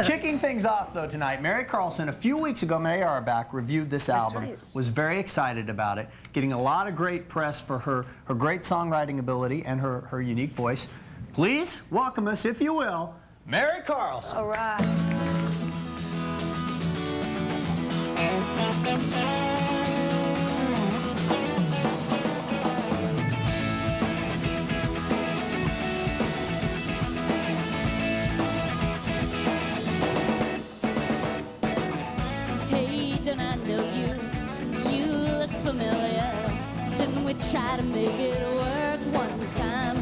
Kicking things off, though, tonight, Mary Karlzen, a few weeks ago, Mary Karlzen reviewed this album, right. was very excited about it, getting a lot of great press for her great songwriting ability and her unique voice. Please welcome us, if you will, Mary Karlzen. All right. Try to make it work one time.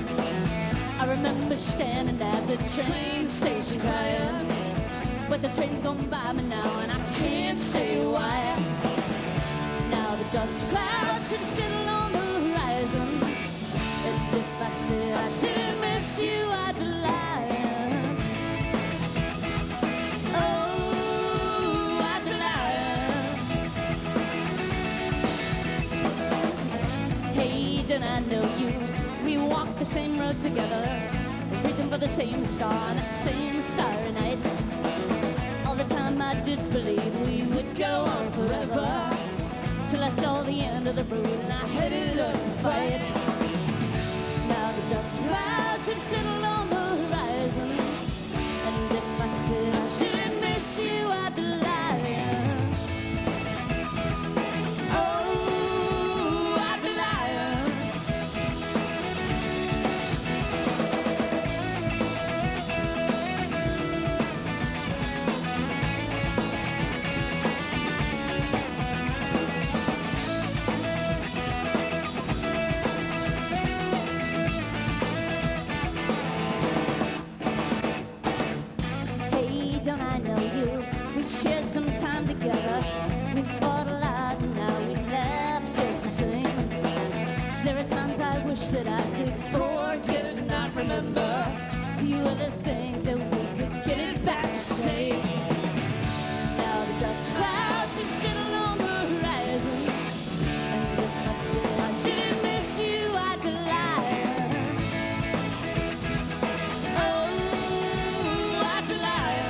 I remember standing at the train station crying, but the train's gone by me now and I can't say why. Now the dust clouds should settle on the horizon, and if I said I shouldn't miss you, I'd be lying. Oh, I'd be lying. Hey, don't I know you? We walk the same road together, reaching for the same star on that same starry night. All the time I did believe we would go on forever, till I saw the end of the road and I headed up to fight. Now the dust clouds have settled on the horizon, and if I said I shouldn't miss you, I'd be lying. Don't I know you? We shared some time together. We fought a lot and now we laugh just the same. There are times I wish that I could forget and not remember. Do you ever think that we could get it back safe? Now the dust clouds have settled on the horizon, and if I said I shouldn't miss you, I'd be lying. Oh, I'd be lying.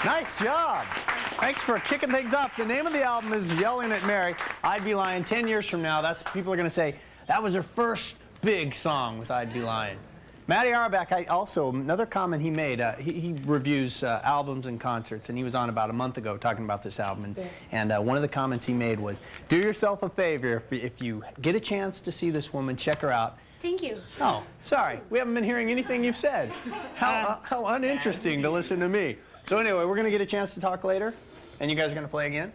Nice job. Thanks for kicking things off. The name of the album is Yelling at Mary. I'd Be Lying. 10 years from now, people are going to say, that was her first big song, was I'd Be Lying. Matty Karlzen, another comment he made, he reviews albums and concerts, and he was on about a month ago talking about this album, and one of the comments he made was, do yourself a favor, if you get a chance to see this woman, check her out. Thank you. Oh, sorry. We haven't been hearing anything you've said. How uninteresting to listen to me. So anyway, we're going to get a chance to talk later, and you guys are going to play again?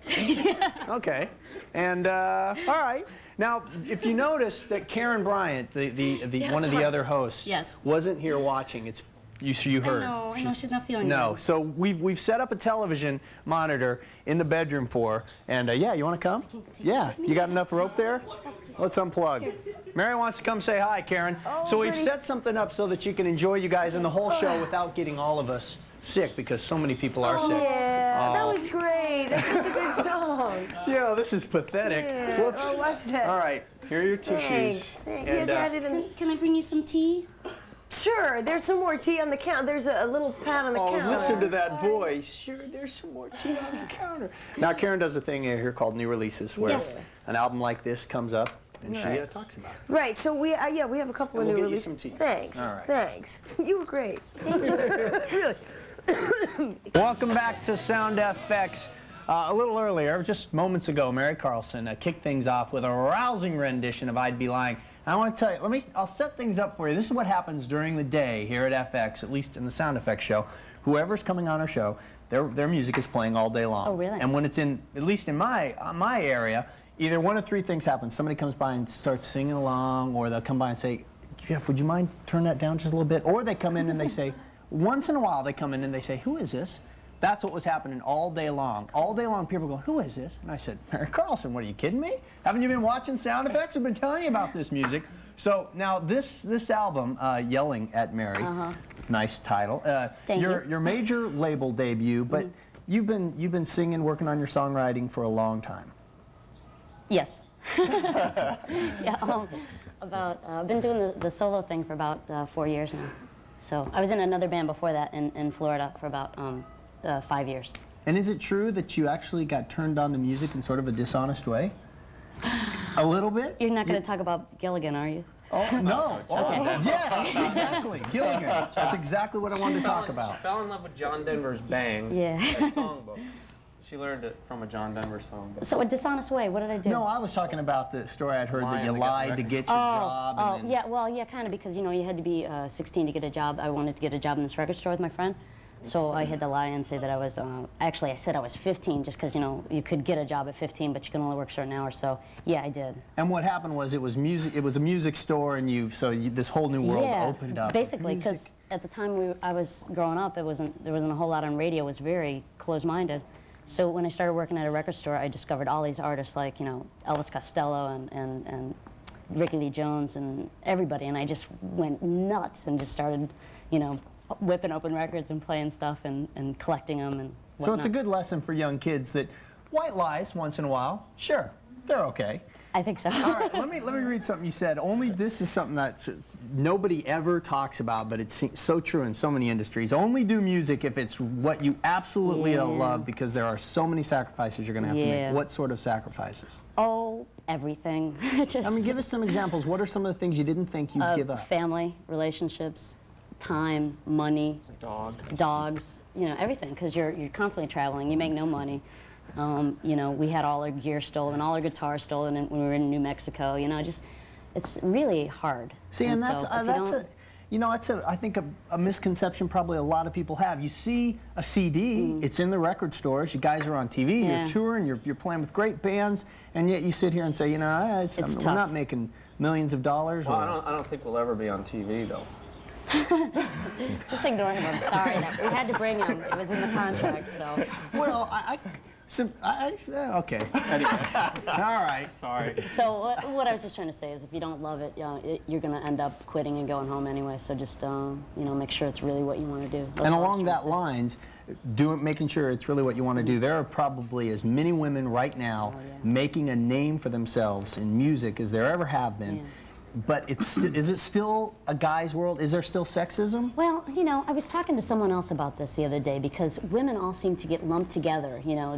Okay. And, all right. Now, if you notice that Karen Bryant, one of the other hosts, wasn't here watching, you heard. I know she's not feeling No, good. so we've set up a television monitor in the bedroom for her, and yeah, you want to come? Yeah, you got enough rope there? Let's unplug. Mary wants to come say hi, Karen. Oh, so we've set something up so that you can enjoy you guys in the whole show without getting all of us sick, because so many people are sick. Yeah, that was great. That's such a good song. Yeah, this is pathetic. Yeah. Whoops. Oh, what's that? All right, here are your tissues. Thanks. And, Can I bring you some tea? Sure, there's some more tea on the counter. There's a little pad on the counter. Oh, listen to that voice. Sure, there's some more tea on the counter. Now, Karen does a thing here called New Releases, where an album like this comes up, and she Right. talks about it. Right. So we have a couple And of we'll new get you releases. some tea. Thanks. All right. Thanks. You were great. Really. Welcome back to Sound FX. A little earlier, just moments ago, Mary Karlzen kicked things off with a rousing rendition of I'd Be Lying. And I want to tell you, I'll set things up for you. This is what happens during the day here at FX, at least in the Sound Effects show. Whoever's coming on our show, their music is playing all day long. Oh, really? And when it's in, at least in my area, either one of three things happens. Somebody comes by and starts singing along, or they'll come by and say, Jeff, would you mind turn that down just a little bit? Or they come in and they say, once in a while they come in and they say, who is this? That's what was happening all day long. All day long, people go, who is this? And I said, Mary Karlzen, what, are you kidding me? Haven't you been watching Sound Effects? I've been telling you about this music. So now this album, Yelling at Mary, nice title. Thank you. Your major label debut, but you've been singing, working on your songwriting for a long time. Yes. Yeah, I've been doing the solo thing for about 4 years now. So I was in another band before that in Florida for about 5 years. And is it true that you actually got turned on to music in sort of a dishonest way? A little bit? You're not going to talk about Gilligan, are you? Oh, no. Oh, Okay. yes, exactly. Gilligan. That's exactly what I wanted to talk She about. fell in love with John Denver's Bangs, Yeah. a songbook. She learned it from a John Denver songbook. So a dishonest way, what did I do? No, I was talking about the story I'd heard that you Lying to get lied to records. get your job. Oh, And then, yeah, well, yeah, kind of, because, you know, you had to be 16 to get a job. I wanted to get a job in this record store with my friend. So I had to lie and say that I was, actually I said I was 15 just because, you know, you could get a job at 15, but you can only work certain hours. So, yeah, I did. And what happened was it was a music store, and this whole new world Yeah, opened up. basically, because at the time I was growing up, there wasn't a whole lot on radio. It was very closed-minded. So when I started working at a record store, I discovered all these artists like, you know, Elvis Costello and Ricky Lee Jones and everybody, and I just went nuts and just started, you know, whipping open records and playing stuff and collecting them and whatnot. So it's a good lesson for young kids that white lies once in a while, sure, they're okay. I think so. All right, let me read something you said. This is something that nobody ever talks about, but it's so true in so many industries. Only do music if it's what you absolutely love, because there are so many sacrifices you're going to have to make. What sort of sacrifices? Oh, everything. Just, I mean, give us some examples. What are some of the things you didn't think you'd give up? Family, relationships, time, money, dogs, you know, everything, because you're constantly traveling. You make no money. You know, we had all our gear stolen, all our guitars stolen when we were in New Mexico. You know, it's really hard. See, and so that's I think a misconception probably a lot of people have. You see a CD, it's in the record stores, you guys are on TV, you're touring, you're playing with great bands, and yet you sit here and say, you know, we're not making millions of dollars. Well, I don't think we'll ever be on TV, though. Just ignore him. I'm sorry. We had to bring him. It was in the contract, so. Well, okay. Anyway. All right. Sorry. So what I was just trying to say is, if you don't love it, you're going to end up quitting and going home anyway. So just you know, make sure it's really what you want to do. That's And all I was along trying to that say. lines, making sure it's really what you want to do. There are probably as many women right now making a name for themselves in music as there ever have been. Yeah. But is it still a guy's world? Is there still sexism? Well, you know, I was talking to someone else about this the other day, because women all seem to get lumped together. You know,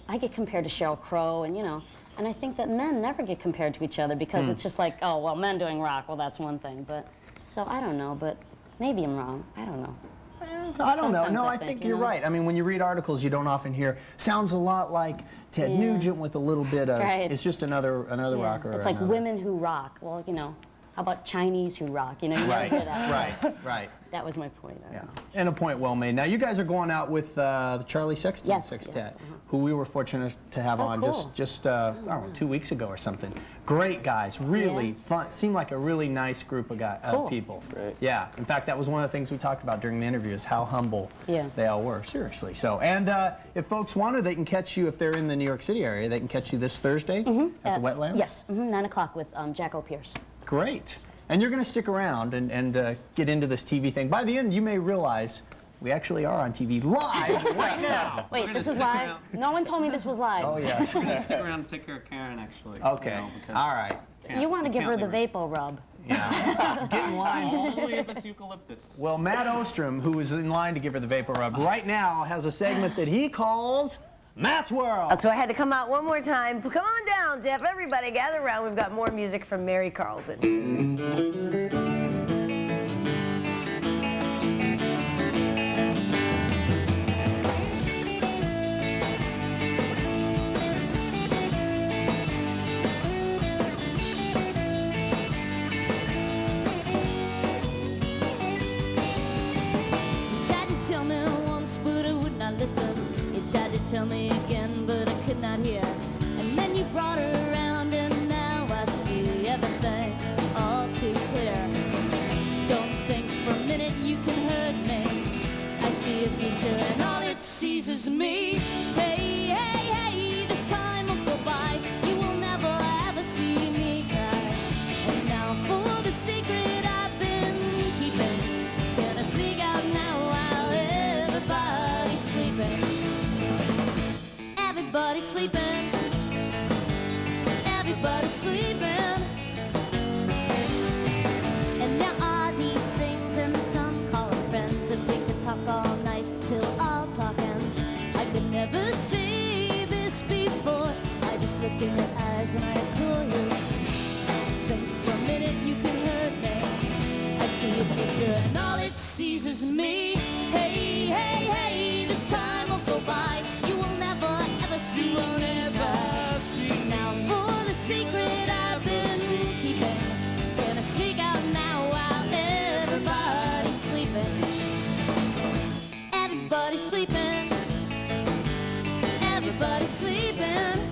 I get compared to Sheryl Crow, and you know, and I think that men never get compared to each other, because it's just like, oh, well, men doing rock, well, that's one thing. But so I don't know, but maybe I'm wrong. I don't know. I don't know. Sometimes No, I I think, think you you're know? right. I mean, when you read articles, you don't often hear, sounds a lot like Ted Nugent with a little bit of, Right. it's just another rocker. It's or like another. women who rock. Well, you know, how about Chinese who rock? You know, you never Right, hear that. right. That was my point. Yeah, and a point well made. Now, you guys are going out with the Charlie Sexton Yes, Sextet, yes, who we were fortunate to have on cool. just I don't know, 2 weeks ago or something. Great guys, really fun. Seemed like a really nice group of people. Great. Yeah, in fact, that was one of the things we talked about during the interview, is how humble they all were, seriously. So, and if folks wanted, they can catch you, if they're in the New York City area, they can catch you this Thursday at the Wetlands? Yes, 9 o'clock with Jack O'Pierce. Great. And you're going to stick around and get into this TV thing. By the end, you may realize we actually are on TV live right now. Wait, this is live? No one told me this was live. Oh, yeah. We're going to stick around and take care of Karen, actually. Okay. You know, because All right. You want to give her the leave Vapo rub. Yeah. Get in line. Only if it's eucalyptus. Well, Matt Ostrom, who is in line to give her the vapor rub, right now has a segment that he calls Matt's World. So I had to come out one more time. Come on down. down, Jeff. Everybody gather around. We've got more music from Mary Karlzen. Tell me once, but I would not listen. You tried to tell me again, but I could not hear. And then you brought her around, and now I see everything all too clear. Don't think for a minute you can hurt me. I see a future, and all it sees is me. Hey, hey, hey, this time will go by. You will never ever see me cry. And now for the secret I've been keeping, gonna sneak out now. Everybody's sleeping. Everybody's sleeping. And there are these things, and some call them friends. If we could talk all night till all talk ends. I could never say this before. I just look in your eyes and I adore you. Think for a minute you can hurt me. I see a future and all it sees is me. Hey, hey, hey, this time will go by. You will never ever see me cry. Now for the secret I've been keeping, gonna sneak out now while everybody's sleeping. Everybody's sleeping. Everybody's sleeping.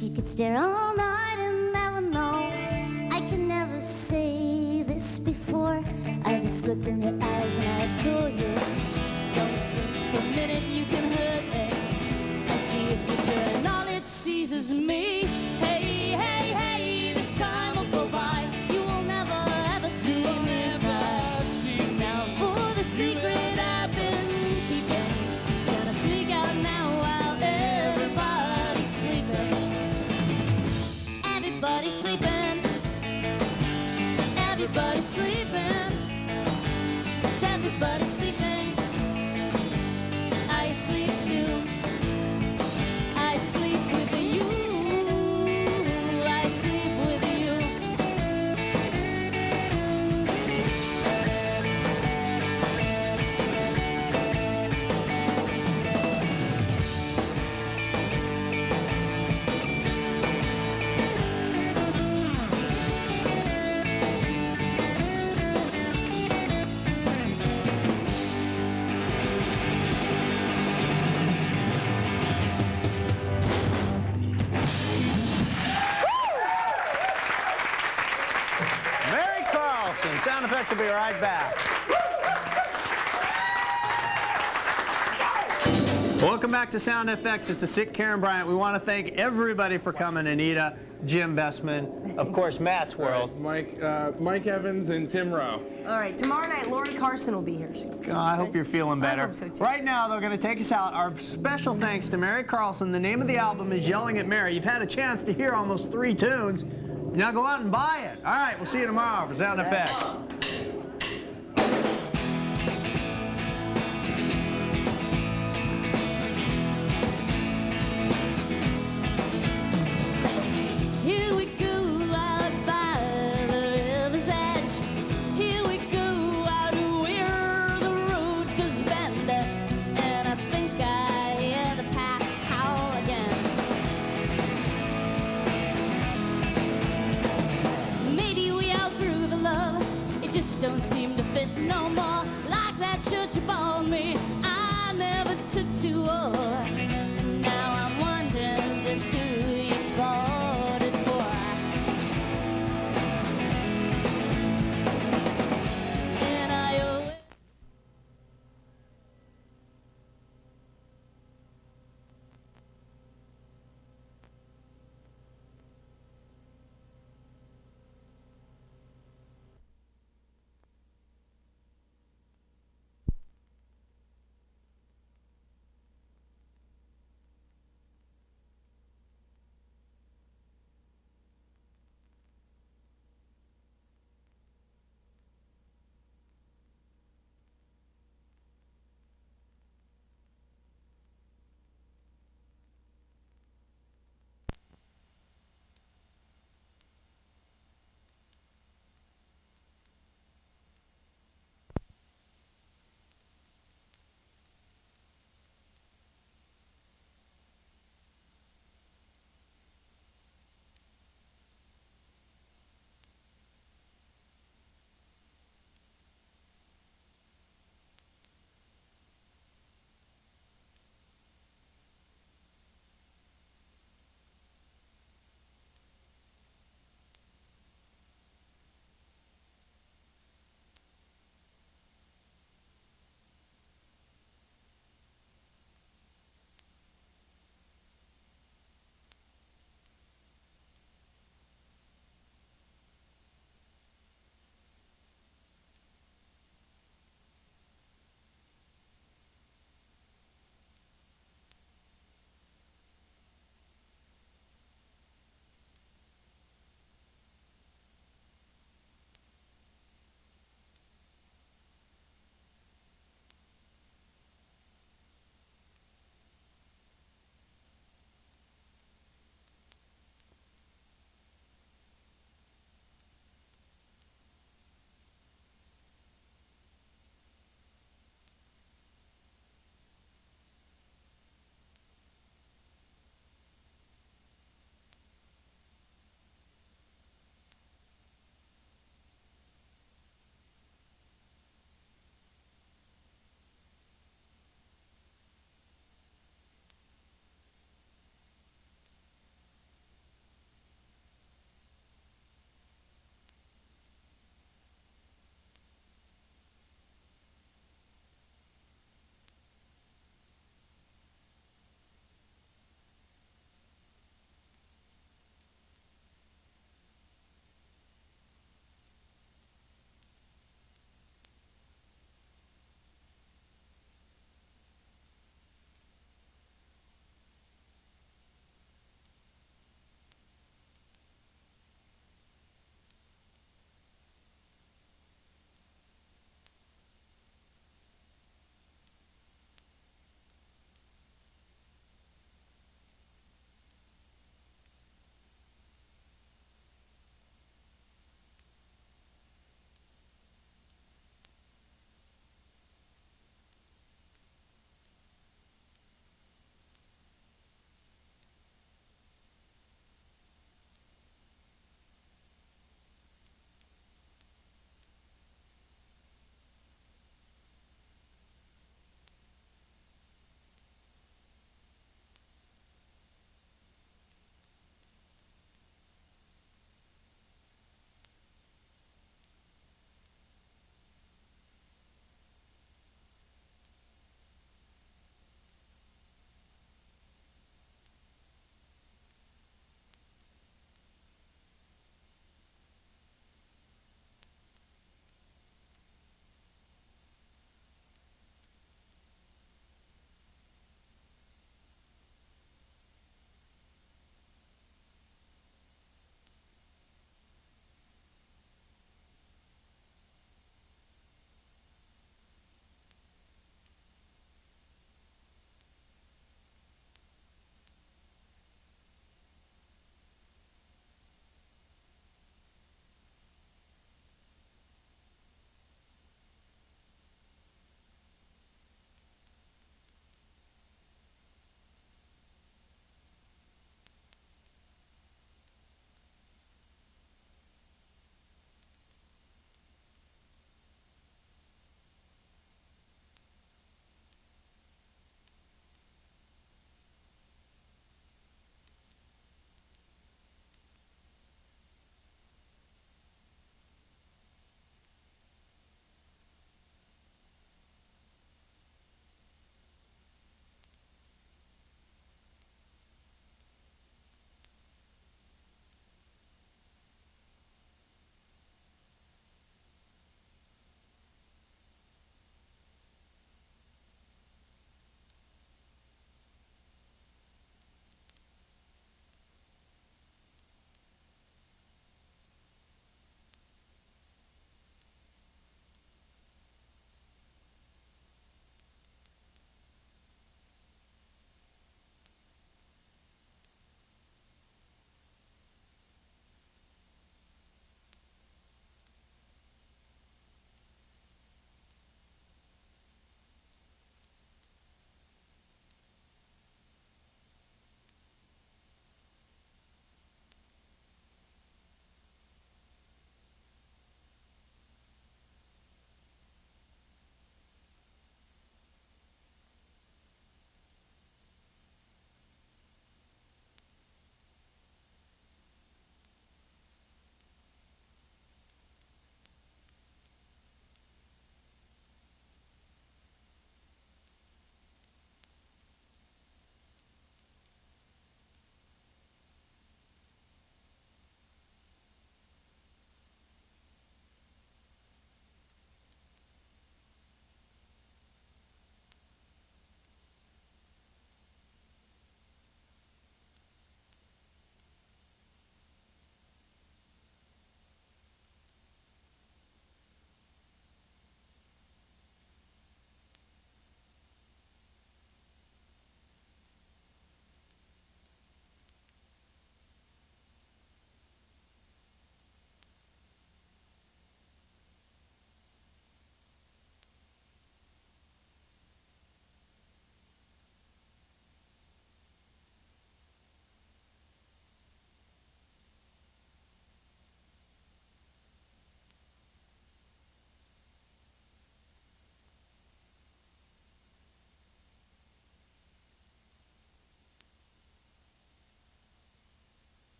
You could stare all night and never know. I could never say this before. I just look in your eyes and I adore you. Don't think for a minute you can hurt me. I see a future and all it sees is me. Hey, hey, hey, this time will go by. You will never ever see me cry. Now for the secret I've been keeping, gonna sneak out now while everybody's sleeping. Everybody's sleeping. Everybody's sleeping. Yes, everybody's sleeping. I sleep too. I sleep with you. I sleep with you. Mary Karlzen. Sound effects will be right back. Welcome back to Sound FX. It's the sick Karen Bryant. We want to thank everybody for coming. Anita, Jim Bestman, of course, Matt's World. Mike Evans and Tim Rowe. All right, tomorrow night, Lori Carson will be here. I hope you're feeling better. I hope so, too. Right now, they're going to take us out. Our special thanks to Mary Karlzen. The name of the album is Yelling at Mary. You've had a chance to hear almost 3 tunes. Now go out and buy it. All right, we'll see you tomorrow for Sound FX.